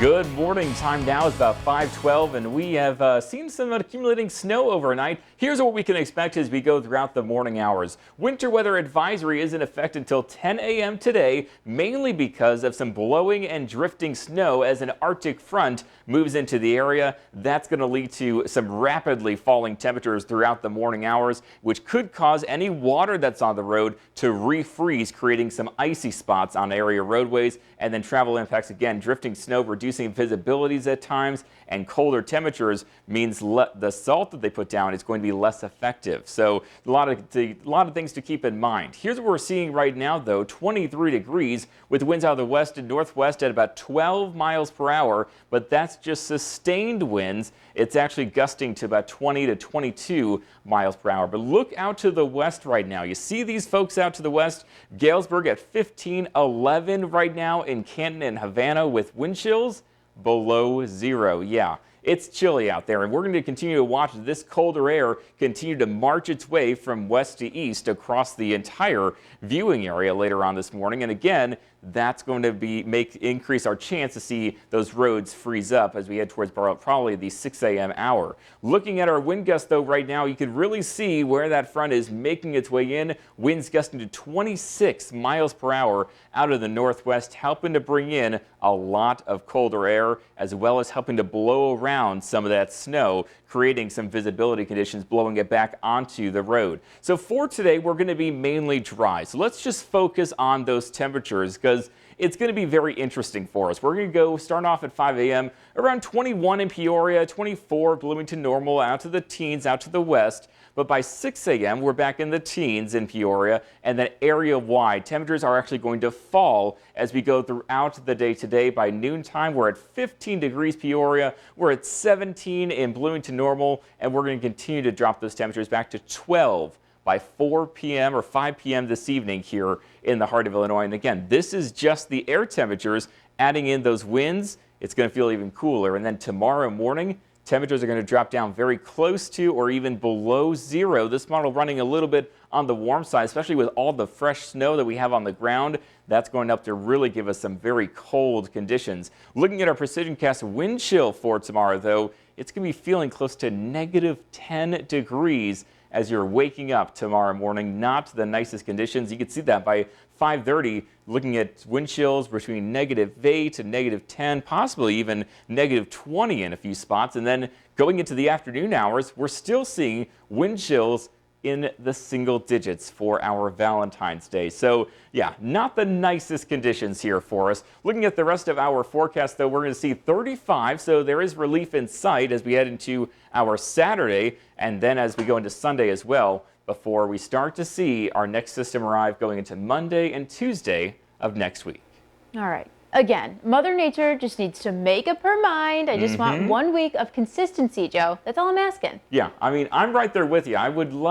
Good morning. Time now is about 5:12, and we have seen some accumulating snow overnight. Here's what we can expect as we go throughout the morning hours. Winter weather advisory is in effect until 10 a.m. today, mainly because of some blowing and drifting snow as an Arctic front moves into the area. That's going to lead to some rapidly falling temperatures throughout the morning hours, which could cause any water that's on the road to refreeze, creating some icy spots on area roadways, and then travel impacts again. Drifting snow reducing visibilities at times, and colder temperatures means the salt that they put down is going to be less effective. So a lot of things to keep in mind. Here's what we're seeing right now, though: 23 degrees with winds out of the west and northwest at about 12 miles per hour, but that's just sustained winds. It's actually gusting to about 20 to 22 miles per hour. But look out to the west right now. You see these folks out to the west. Galesburg at 15-11 right now in Canton and Havana with wind chills below zero. Yeah, it's chilly out there, and we're going to continue to watch this colder air continue to march its way from west to east across the entire viewing area later on this morning. And again, that's going to increase our chance to see those roads freeze up as we head towards probably the 6 a.m. hour. Looking at our wind gusts, though, right now, you can really see where that front is making its way in. Winds gusting to 26 miles per hour out of the northwest, helping to bring in a lot of colder air, as well as helping to blow around some of that snow, creating some visibility conditions, blowing it back onto the road. So for today, we're going to be mainly dry. So let's just focus on those temperatures, because it's going to be very interesting for us. We're going to start off at 5 a.m. around 21 in Peoria, 24 Bloomington Normal, out to the teens, out to the west. But by 6 a.m., we're back in the teens in Peoria, and then area-wide temperatures are actually going to fall as we go throughout the day today. By noontime, we're at 15 degrees Peoria, we're at 17 in Bloomington Normal, and we're going to continue to drop those temperatures back to 12 by 4 p.m. or 5 p.m. this evening here in the heart of Illinois. And again, this is just the air temperatures. Adding in those winds, it's going to feel even cooler. And then tomorrow morning, temperatures are going to drop down very close to or even below zero. This model running a little bit on the warm side, especially with all the fresh snow that we have on the ground. That's going up to really give us some very cold conditions. Looking at our PrecisionCast wind chill for tomorrow, though, it's going to be feeling close to negative 10 degrees as you're waking up tomorrow morning. Not the nicest conditions. You can see that by 5:30, looking at wind chills between -8 to -10, possibly even -20 in a few spots. And then going into the afternoon hours, we're still seeing wind chills in the single digits for our Valentine's Day. So yeah, not the nicest conditions here for us. Looking at the rest of our forecast, though, we're going to see 35, so there is relief in sight as we head into our Saturday, and then as we go into Sunday as well, before we start to see our next system arrive going into Monday and Tuesday of next week. All right. Again, Mother Nature just needs to make up her mind. I just want 1 week of consistency, Joe. That's all I'm asking. Yeah, I mean, I'm right there with you. I would love